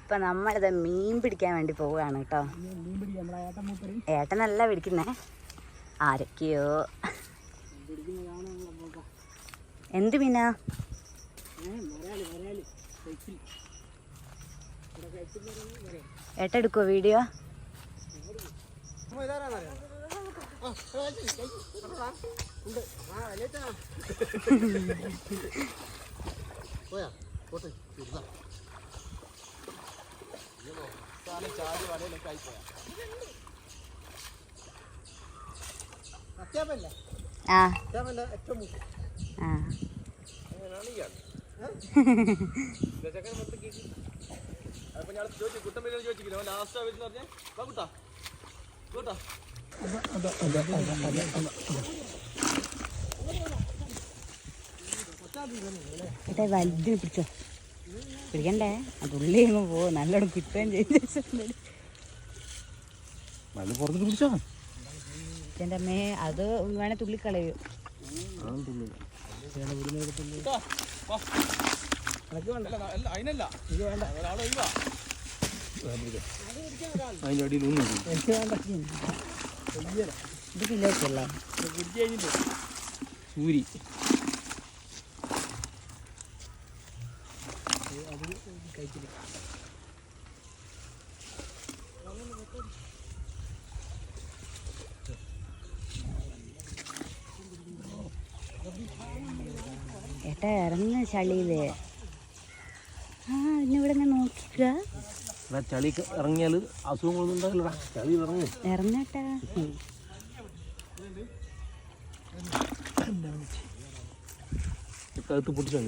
അപ്പം നമ്മളിത് മീൻ പിടിക്കാൻ വേണ്ടി പോവുകയാണ് കേട്ടോ. ഏട്ടനല്ല പിടിക്കുന്നേ, ആരൊക്കെയോ. എന്ത് മീനാ? ഏട്ട എടുക്കുവോ വീഡിയോ? വലുതിന് പിടിച്ചോ, പിടിക്കണ്ടേ, അത് ഉള്ളി കഴിയുമ്പോ പോവും, നല്ലോണം കിട്ടുകയും ചെയ്യും. എൻ്റെ അമ്മേ, അത് വേണേ തുള്ളിക്കളയൂ. ഇത് കിലോക്കല്ലേ സൂരി. ഏട്ടാ ഇറങ്ങ ചളിയില്. ഇന്നിവിടെ ഞാൻ നോക്കിക്ക. ചളി ഇറങ്ങിയാല് അസുഖങ്ങളൊന്നും ഉണ്ടാവില്ലടാ. ചളി ഇറങ്ങി ഇറങ്ങട്ടാ. കഴുത്ത് പൊട്ടിച്ചോ.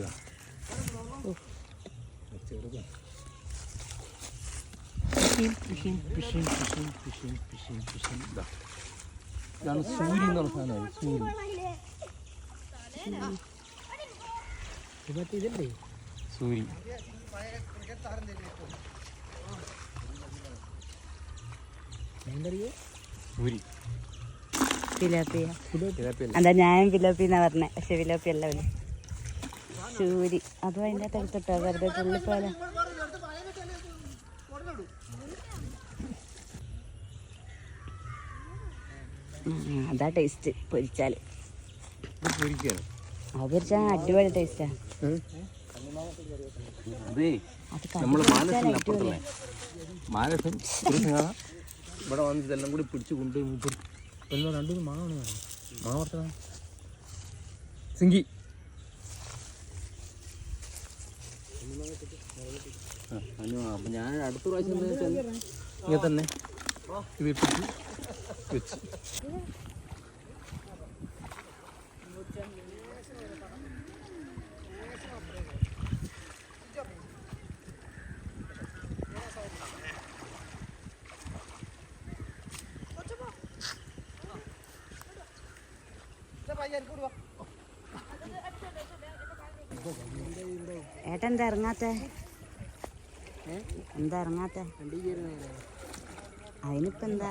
ഇതാണ് സൂരി എന്ന് പറഞ്ഞ സാധനമാണ്. സൂരി സൂരി. ഫിലോപ്പിയ. എന്താ ഞാൻ ഫിലോപ്പി എന്നാ പറഞ്ഞേ, പക്ഷെ ഫിലോപ്പി അല്ല അവന് സൂരി. അതും അതിൻ്റെ അകത്ത് എടുത്തിട്ടോ, വെറുതെ തുള്ളിപ്പോലെ. അതാ ടേസ്റ്റ് പൊരിച്ചാൽ. അത് പൊരിച്ചാൽ അടിപൊളി ടേസ്റ്റാ. ഇവിടെ വന്ന് ഇതെല്ലാം കൂടി പിടിച്ചു കൊണ്ടുപോയി രണ്ടു മാവാണ് മാവർത്ത സിങ്കി. അപ്പം ഞാൻ അടുത്ത പ്രാവശ്യം ഇങ്ങനെ തന്നെ വീട്ടിൽ വെച്ച് ഏട്ടാ എന്താ ഇറങ്ങാത്ത? എന്താ ഇറങ്ങാത്ത? അതിനിപ്പോ എന്താ?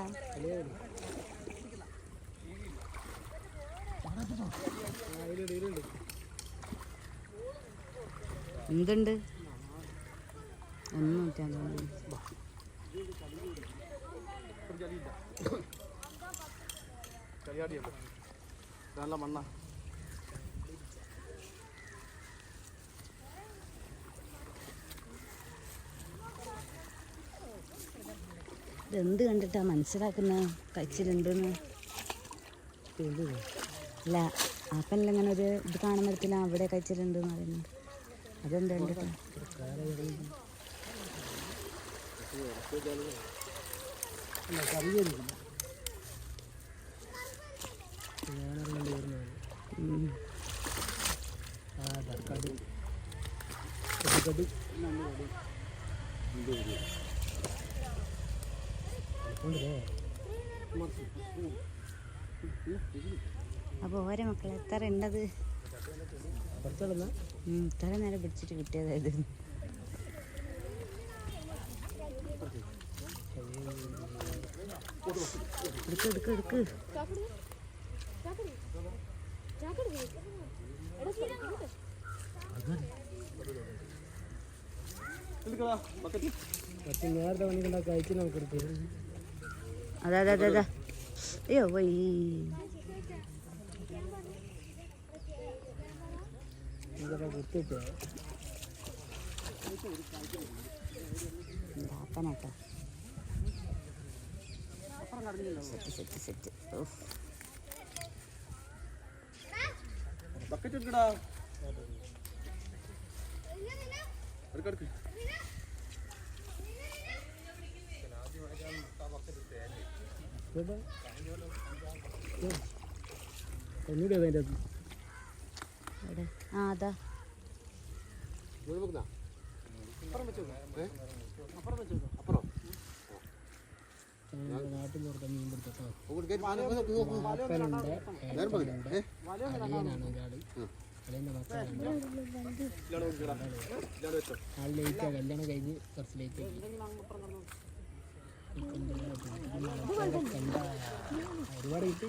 എന്തുണ്ട്? ഒന്നും നല്ല മണ്ണ. ഇതെന്ത് കണ്ടിട്ടാ മനസ്സിലാക്കുന്ന കഴിച്ചിട്ടുണ്ടെന്ന്? അല്ല അപ്പനല്ല ഇങ്ങനെ ഒരു ഇത് കാണുമ്പോഴത്തേനും അവിടെ കഴിച്ചിട്ടുണ്ടെന്ന് പറയുന്നത്. അതെന്താ കണ്ടിട്ടാ? അപ്പോൾ ഓരോ മക്കളെ എത്ര ഉണ്ടത്? ഇത്ര നേരം പിടിച്ചിട്ട് കിട്ടിയതായത്. എടുക്ക് എടുക്ക് എടുക്ക്. അതെ അതെ അതെ അതെ അയ്യോ പോയി പാപ്പനാട്ടോ സെറ്റ് സെറ്റ് സെറ്റ് ബക്കറ്റ് എടുക്കടാ എടുക്കെടുക്ക് ആ അതാ കല്യാണം കഴിഞ്ഞ് കുറച്ച് ലേറ്റ് ഒരുപാട് കിട്ടി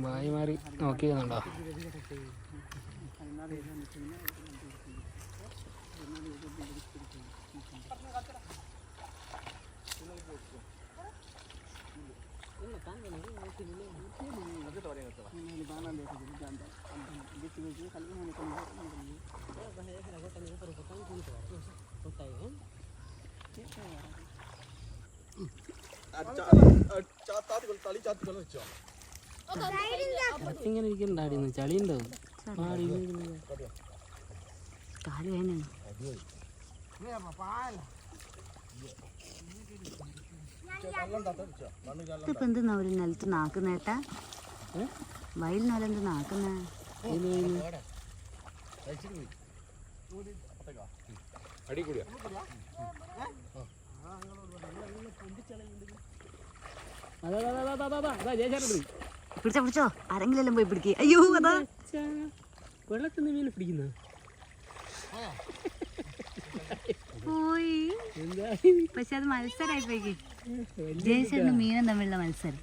മായി മാറി നോക്കിയിരുന്നുണ്ടോ ഇങ്ങനെ ഇരിക്കണ്ടായിരുന്നു ചളി ഉണ്ടാവും കാല് വേദനയാണ് ഇതിപ്പോ എന്തെന്നാ ഒരു നിലത്ത് നാക്കുന്നേട്ടാ വയലിനോലെന്ത് നാക്കുന്നേ പിടിച്ചോ പിടിച്ചോ ആരെങ്കിലും പോയി പിടിക്കേ അയ്യോ അതാ വെള്ളത്തിൽ നിന്ന് മീൻ പിടിക്കുന്ന പോയി പക്ഷെ അത് മത്സരമായി പോയി ജയിച്ചു മീനും തമ്മിലുള്ള മത്സരം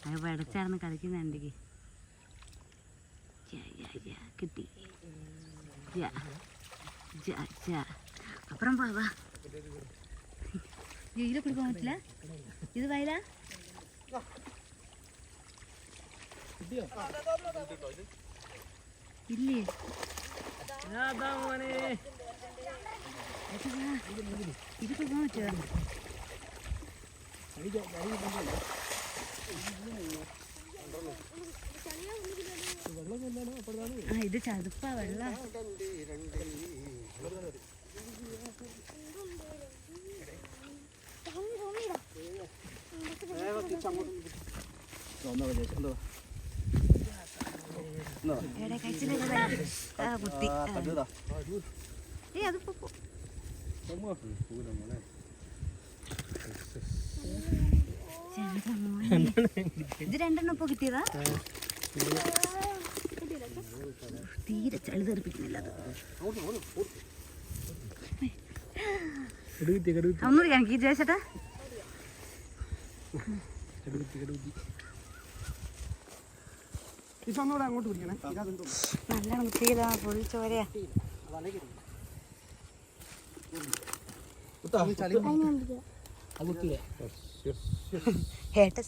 അത് പടച്ചാർന്ന് കളിക്കുന്ന എന്തൊക്കെ കിട്ടി അപ്പുറം പോവാ ഇതിലെ പിടിക്കാൻ പറ്റില്ല ഇത് വയലാ ഇല്ലേ ഇത് പിടിക്കാൻ പറ്റുക ആ ഇത് ചതുപ്പാ വെള്ളം ഇത് രണ്ടെണ്ണം ഇപ്പൊ കിട്ടിയതാ തീരെ ചളി തെറിപ്പിക്കുന്നില്ല അത് ഒന്നുകൂടി കാണിക്ക് ജയച്ചേട്ടാ അങ്ങോട്ട് പിടിക്കണേ നല്ലോണം കുത്തിയതാ ഫുൾ ചോരയാ ഏട്ട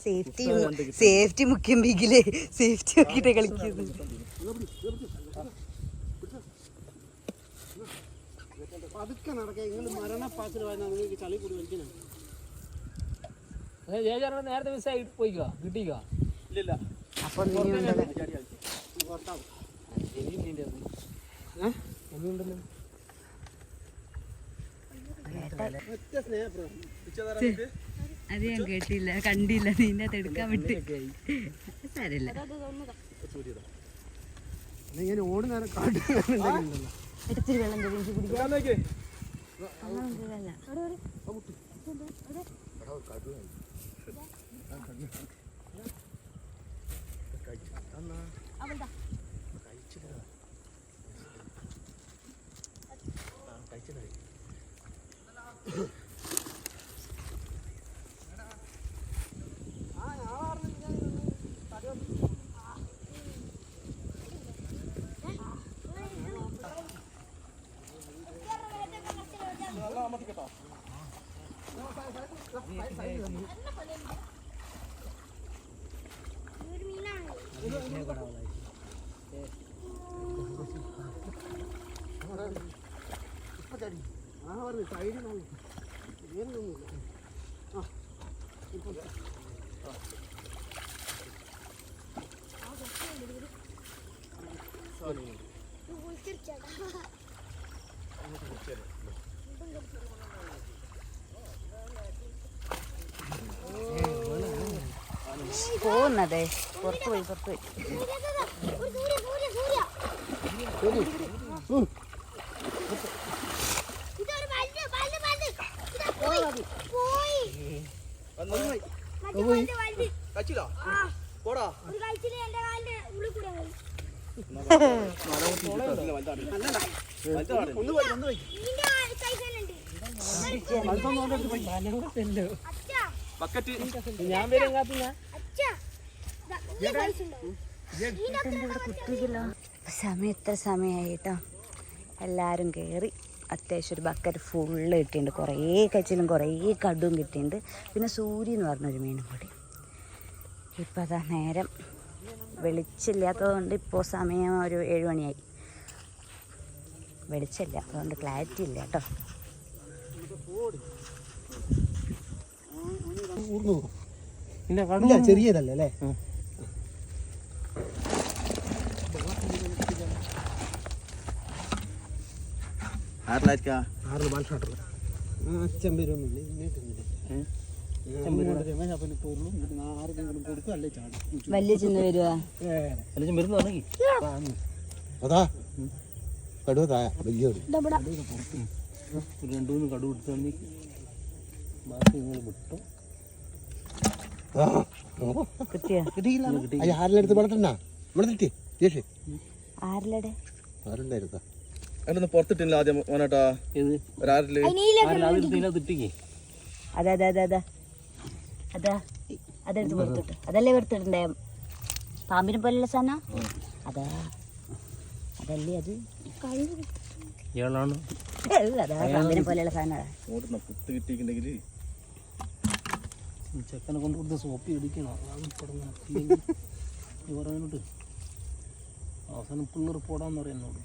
സേഫ്റ്റി മുഖ്യം ബീഗില് സേഫ്റ്റി നോക്കിട്ട് കളിക്കുന്നത് അതൊക്കെ നടക്കുക നിങ്ങൾ മരണപ്പാച്ചിൽ നിങ്ങൾക്ക് ചളി കൂടി വലിക്കണം നേരത്തെ മിസ്സായി പോയിക്കോ കിട്ടിക്കോ ഇല്ലില്ല അപ്പൊ അത് ഞാൻ കേട്ടില്ല കണ്ടില്ല നിന്നെ എടുക്കാൻ വിട്ട് സാരമില്ല ഓടുന്നേരം കാട്ടുണ്ടല്ലോ എടുത്തിരി വെള്ളം തെളിയിച്ച് കുടിക്കാം പോകുന്നതേ പുറത്തു പോയി ഞാൻ വരും കാത്തുന്ന സമയം എത്ര സമയമായിട്ടോ എല്ലാവരും കയറി അത്യാവശ്യം ഒരു ബക്കറ്റ് ഫുള്ള് കിട്ടിയിട്ടുണ്ട്. കുറേ കച്ചിലും കുറേ കടുവും കിട്ടിയിട്ടുണ്ട്. പിന്നെ സൂര്യ എന്ന് പറഞ്ഞൊരു മീനും കൂടി. ഇപ്പം അതാ നേരം വെളിച്ചില്ലാത്തതുകൊണ്ട് ഇപ്പോൾ സമയം ഒരു 7 മണിയായി. വെളിച്ചമില്ല, അതുകൊണ്ട് ക്ലാരിറ്റി ഇല്ല കേട്ടോ. ചെറിയതല്ലേ അല്ലേ? വലിയ ചിന്ന വരുവാ അതാ കടുവ വലിയ 2-3 കടു കൊടുത്താൽ ബാക്കി നിങ്ങൾ വിട്ടോ. ആരിലെടുത്ത് വളർത്തണ്ടാ ഇവിടെ കിട്ടി ചേച്ചി ആരിലടെ ആരുണ്ടായിരുന്നാ അതിനൊന്ന് പുറത്തിട്ടില്ല ആദ്യം മോനേട്ടാ. തിട്ടിക്കേ അതാ അതെടുത്ത് പുറത്തിട്ട്. അതല്ലേ എടുത്തിട്ടുണ്ടേ പാമ്പിനെ പോലെയുള്ള സാധനം. അതാ അതല്ലേ അത് ഇയാളാണ്. അതാ പാമ്പിനെ പോലെയുള്ള സാധനം. ചെക്കനെ കൊണ്ട് കൊടുത്ത് സോപ്പി ഇടിക്കണം. പറഞ്ഞിട്ട് അവസാനം പിള്ളേർ പോടാന്ന് പറയുന്നോട്.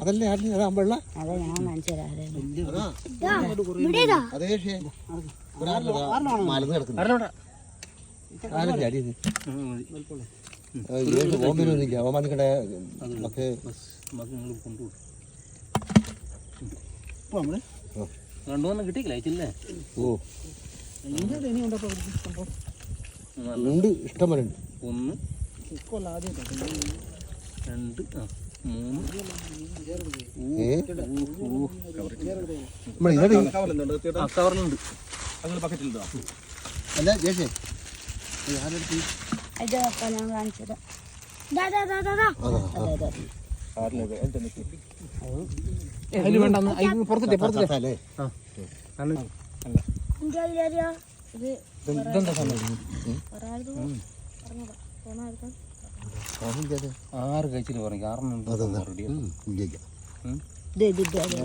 അതല്ലേ അതാ വെള്ള അതാ ഞാൻ കാണിച്ചു തരാം. മലന്ന് കിടക്കുന്നു അവമാനിക്കണ്ടേ നമുക്ക് കൊണ്ടുപോകും. 2 കിട്ടിയില്ലേ അയച്ചില്ലേ? ഓ ഉണ്ട്, ഇഷ്ടം പോലെ ഉണ്ട്. 1 2 കവറിലുണ്ട്. അല്ല ചേച്ചി ഞാൻ കാണിച്ചത് പുറത്തിട്ടേ ഇതെന്താ സമയം? 6 കഴിച്ചിട്ട് പറയും. 6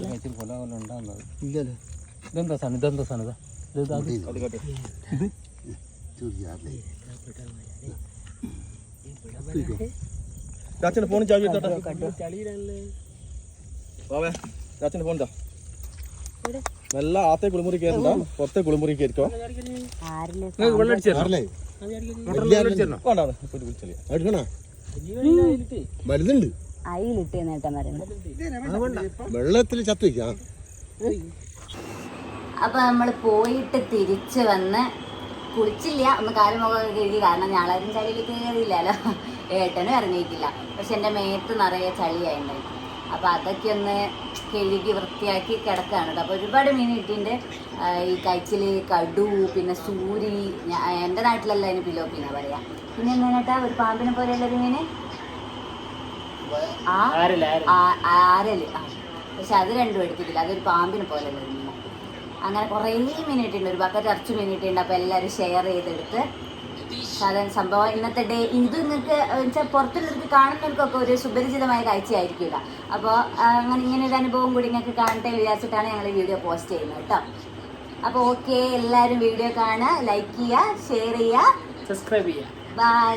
കഴിച്ചിട്ട് കൊല ഉണ്ടാകുന്നത്. ഇതെന്താ സാധനം? ഇതെന്താ സാധനം? ചാച്ചന്റെ ഫോൺ ചാവി എടുത്തോട്ടെ. ചാച്ചന്റെ ഫോൺ നല്ല ആത്തെ കുളിമുറി കയറണ്ട, പുറത്തെ കുളിമുറി കയറിക്കോ. മരുന്നുണ്ട് അയിലിട്ട് നേട്ടം വരുന്നത്. വെള്ളത്തിൽ ചത്തു വയ്ക്കാം. അപ്പൊ നമ്മൾ പോയിട്ട് തിരിച്ച് വന്ന് കുളിച്ചില്ല, ഒന്ന് കാലും മുഖമൊക്കെ കഴുകി. കാരണം ഞാളാരും ചളിയിലേക്ക് കയറിയില്ലല്ലോ, ഏട്ടനും ഇറങ്ങിയിട്ടില്ല. പക്ഷെ എൻ്റെ മേത്ത് നിറയെ ചളിയായിട്ടുണ്ടായി. അപ്പോൾ അതൊക്കെ ഒന്ന് കഴുകി വൃത്തിയാക്കി കിടക്കുകയാണ് കേട്ടോ. അപ്പോൾ ഒരുപാട് മീൻ കിട്ടിയിട്ടുണ്ട്. ഈ കൈച്ചിൽ, കടു, പിന്നെ സൂരി. എൻ്റെ നാട്ടിലല്ല അതിന് പിലോപ്പിന്നാ പറയാ. പിന്നെ എങ്ങനെയാട്ടാ ഒരു പാമ്പിനെ പോലെയുള്ളൊരു മീന് ആരല്. പക്ഷെ അത് രണ്ടും എടുത്തിട്ടില്ല, അതൊരു പാമ്പിനെ പോലെയുള്ളൊരു മീൻ. അങ്ങനെ കുറേ മീൻ കിട്ടിയിട്ടുണ്ട്, ഒരു ബക്കറ്റ് ഇറച്ചി മീൻ കിട്ടിയിട്ടുണ്ട്. അപ്പോൾ എല്ലാവരും ഷെയർ ചെയ്തെടുത്ത് സാധാരണ സംഭവം ഇന്നത്തെ ഡേ. ഇത് നിങ്ങൾക്ക് വെച്ചാൽ പുറത്തുള്ളവർക്ക് കാണുന്നവർക്കൊക്കെ ഒരു സുപരിചിതമായ കാഴ്ചയായിരിക്കില്ല. അപ്പോൾ അങ്ങനെ ഇങ്ങനെ ഒരു അനുഭവം കൂടി നിങ്ങൾക്ക് കാണട്ടെ വിചാരിച്ചിട്ടാണ് ഞങ്ങൾ വീഡിയോ പോസ്റ്റ് ചെയ്യുന്നത് കേട്ടോ. അപ്പോൾ ഓക്കെ, എല്ലാവരും വീഡിയോ കാണുക, ലൈക്ക് ചെയ്യുക, ഷെയർ ചെയ്യുക, സബ്സ്ക്രൈബ് ചെയ്യുക. ബൈ.